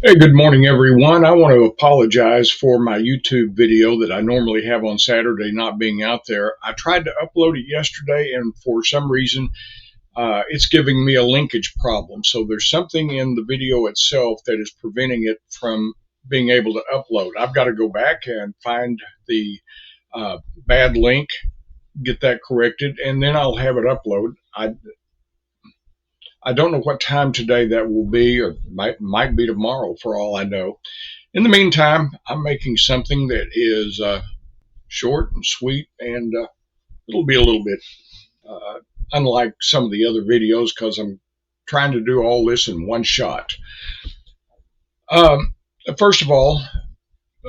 Hey, good morning, everyone. I want to apologize for my YouTube video that I normally have on Saturday not being out there. I tried to upload it yesterday, and for some reason, it's giving me a linkage problem. So there's something in the video itself that is preventing it from being able to upload. I've got to go back and find the bad link, get that corrected, and then I'll have it upload. I don't know what time today that will be, or might be tomorrow for all I know. In the meantime, I'm making something that is short and sweet, and it'll be a little bit unlike some of the other videos because I'm trying to do all this in one shot. Um, First of all,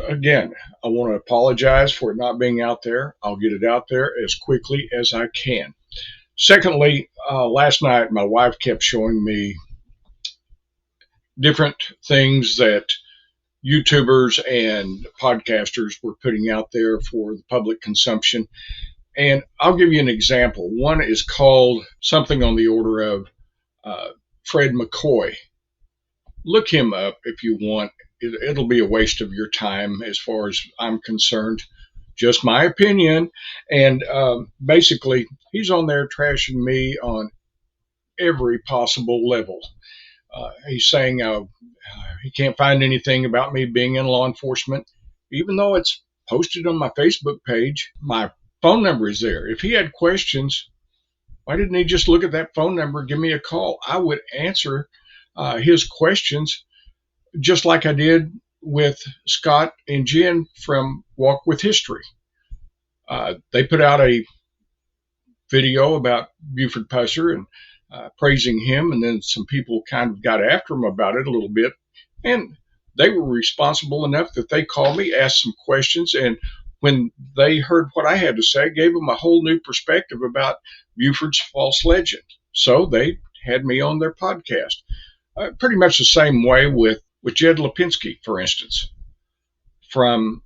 again, I want to apologize for it not being out there. I'll get it out there as quickly as I can. Secondly, last night my wife kept showing me different things that YouTubers and podcasters were putting out there for the public consumption. And I'll give you an example. One is called something on the order of Fred McCoy. Look him up if you want. It'll be a waste of your time as far as I'm concerned. Just my opinion. And basically, he's on there trashing me on every possible level. He's saying he can't find anything about me being in law enforcement, even though it's posted on my Facebook page. My phone number is there. If he had questions, why didn't he just look at that phone number, give me a call? I would answer his questions just like I did with Scott and Jen from Walk with History. They put out a video about Buford Pusser and praising him, and then some people kind of got after him about it a little bit, and they were responsible enough that they called me, asked some questions, and when they heard what I had to say, gave them a whole new perspective about Buford's false legend. So they had me on their podcast. Pretty much the same way with Jed Lipinski, for instance, from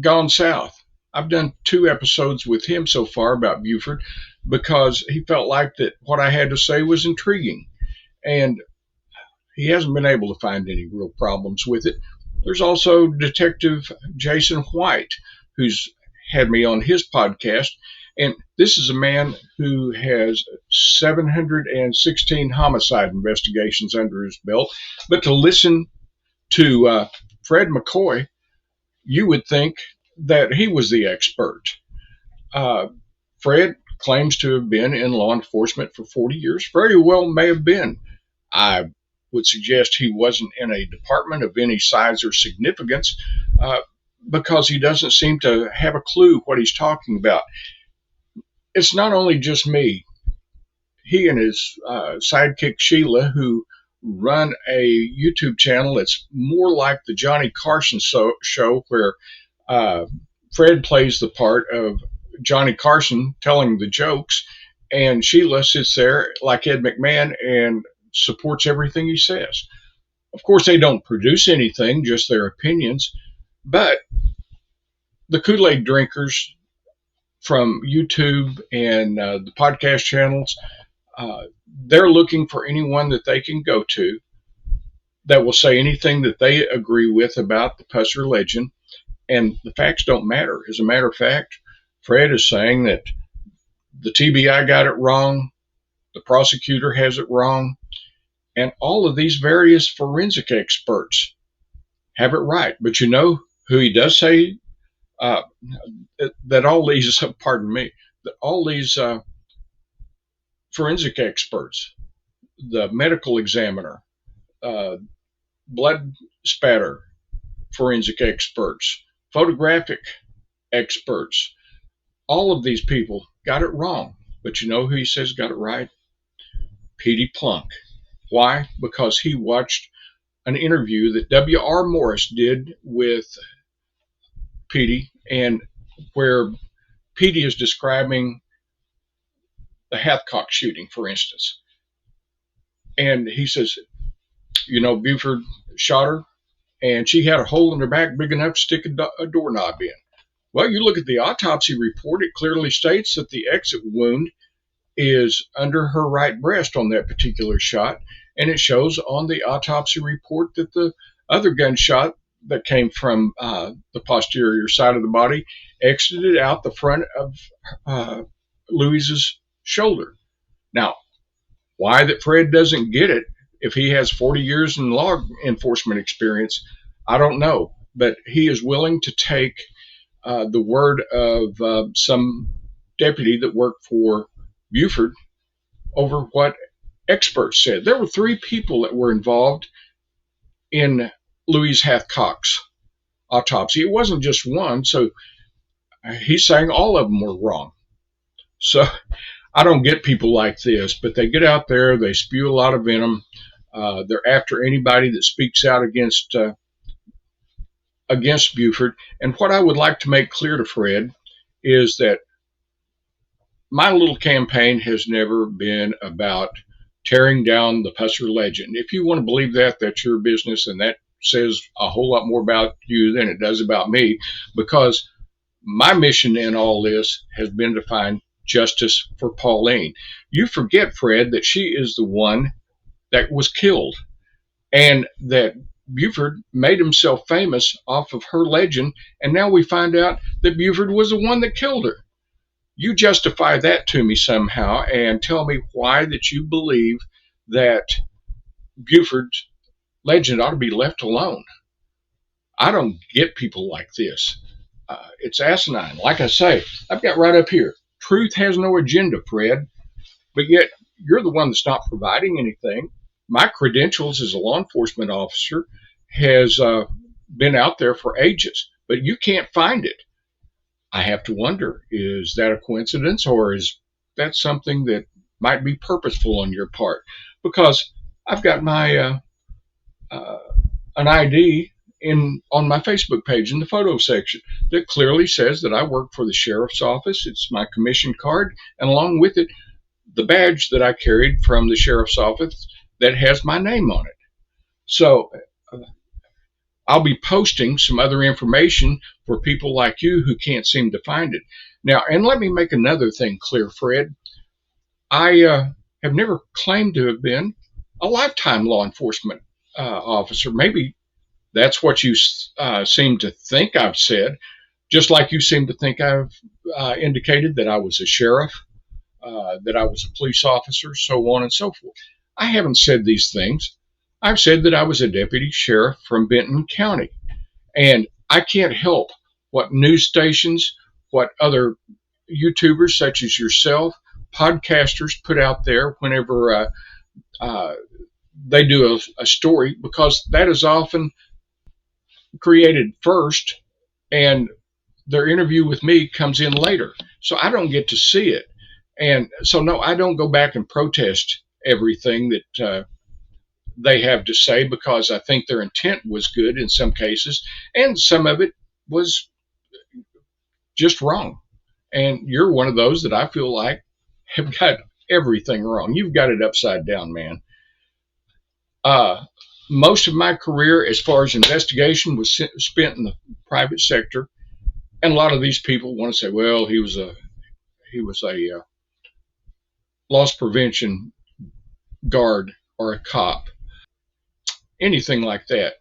Gone South. I've done 2 episodes with him so far about Buford because he felt like that what I had to say was intriguing. And he hasn't been able to find any real problems with it. There's also Detective Jason White, who's had me on his podcast. And this is a man who has 716 homicide investigations under his belt. But to listen to Fred McCoy, you would think that he was the expert. Fred claims to have been in law enforcement for 40 years. Very well may have been. I would suggest he wasn't in a department of any size or significance because he doesn't seem to have a clue what he's talking about. It's not only just me. He and his sidekick Sheila, who run a YouTube channel that's more like the Johnny Carson show, where Fred plays the part of Johnny Carson telling the jokes, and Sheila sits there like Ed McMahon and supports everything he says. Of course, they don't produce anything, just their opinions, but the Kool-Aid drinkers from YouTube and the podcast channels, they're looking for anyone that they can go to that will say anything that they agree with about the Pusser legend, and the facts don't matter. As a matter of fact, Fred is saying that the TBI got it wrong, the prosecutor has it wrong, and all of these various forensic experts have it right. But you know who he does say that all these, pardon me, that all these forensic experts, the medical examiner, blood spatter forensic experts, photographic experts, all of these people got it wrong. But you know who he says got it right? Petey Plunk. Why? Because he watched an interview that W.R. Morris did with Petey, and where Petey is describing the Hathcock shooting, for instance. And he says, you know, Buford shot her, and she had a hole in her back big enough to stick a doorknob in. Well, you look at the autopsy report, it clearly states that the exit wound is under her right breast on that particular shot. and it shows on the autopsy report that the other gunshot that came from the posterior side of the body exited out the front of Louise's shoulder. Now, why that Fred doesn't get it, if he has 40 years in law enforcement experience, I don't know. But he is willing to take the word of some deputy that worked for Buford over what experts said. There were 3 people that were involved in Louise Hathcock's autopsy. It wasn't just one, so he's saying all of them were wrong. So I don't get people like this, but they get out there, they spew a lot of venom. They're after anybody that speaks out against Buford. And what I would like to make clear to Fred is that my little campaign has never been about tearing down the Pusser legend. If you want to believe that, that's your business, and that says a whole lot more about you than it does about me, because my mission in all this has been to find justice for Pauline. You forget, Fred, that she is the one that was killed, and that Buford made himself famous off of her legend, and now we find out that Buford was the one that killed her. You justify that to me somehow and tell me why that you believe that Buford's legend ought to be left alone. I don't get people like this. It's asinine. Like I say, I've got right up here, truth has no agenda, Fred, but yet you're the one that's not providing anything. My credentials as a law enforcement officer has been out there for ages, but you can't find it. I have to wonder, is that a coincidence, or is that something that might be purposeful on your part? Because I've got my an ID on my Facebook page in the photo section that clearly says that I work for the sheriff's office. It's my commission card, and along with it, the badge that I carried from the sheriff's office that has my name on it. So I'll be posting some other information for people like you who can't seem to find it. Now, and let me make another thing clear, Fred. I have never claimed to have been a lifetime law enforcement officer. Maybe that's what you seem to think I've said, just like you seem to think I've indicated that I was a sheriff, that I was a police officer, so on and so forth. I haven't said these things. I've said that I was a deputy sheriff from Benton County, and I can't help what news stations, what other YouTubers such as yourself, podcasters put out there whenever they do a story, because that is often created first and their interview with me comes in later. So I don't get to see it. And so, no, I don't go back and protest everything that they have to say, because I think their intent was good in some cases, and some of it was just wrong. And you're one of those that I feel like have got everything wrong. You've got it upside down, man. Most of my career, as far as investigation, was spent in the private sector, and a lot of these people want to say, "Well, he was a loss prevention guard or a cop," anything like that,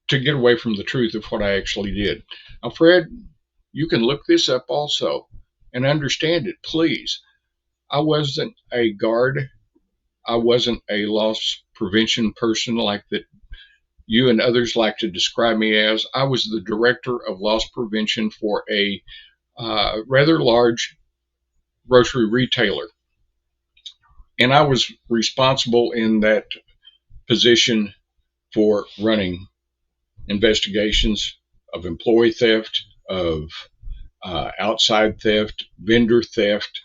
to get away from the truth of what I actually did. Now, Fred, you can look this up also and understand it, please. I wasn't a guard. I wasn't a loss prevention person like that you and others like to describe me as. I was the director of loss prevention for a rather large grocery retailer. And I was responsible in that position for running investigations of employee theft, of outside theft, vendor theft.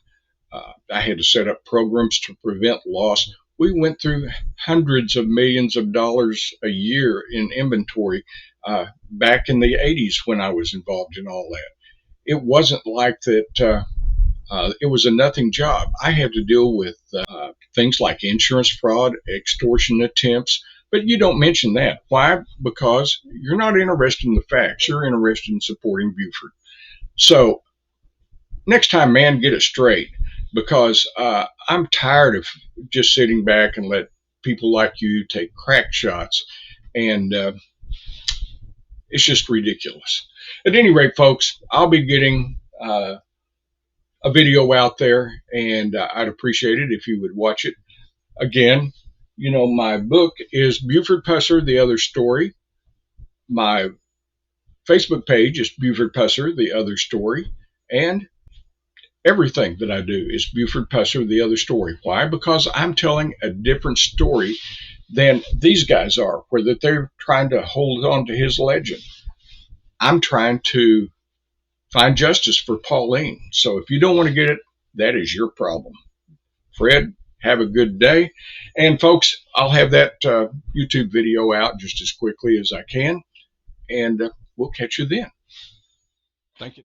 I had to set up programs to prevent loss. We went through hundreds of millions of dollars a year in inventory back in the 80s when I was involved in all that. It wasn't like that. It was a nothing job. I had to deal with things like insurance fraud, extortion attempts, but you don't mention that. Why? Because you're not interested in the facts. You're interested in supporting Buford. So next time, man, get it straight. because I'm tired of just sitting back and let people like you take crack shots, and it's just ridiculous. At any rate, folks, I'll be getting a video out there, and I'd appreciate it if you would watch it. Again, my book is Buford Pusser, The Other Story. My Facebook page is Buford Pusser, The Other Story. And everything that I do is Buford Pusser, The Other Story. Why? Because I'm telling a different story than these guys are, where that they're trying to hold on to his legend. I'm trying to find justice for Pauline. So if you don't want to get it, that is your problem. Fred, have a good day. And folks, I'll have that YouTube video out just as quickly as I can. And we'll catch you then. Thank you.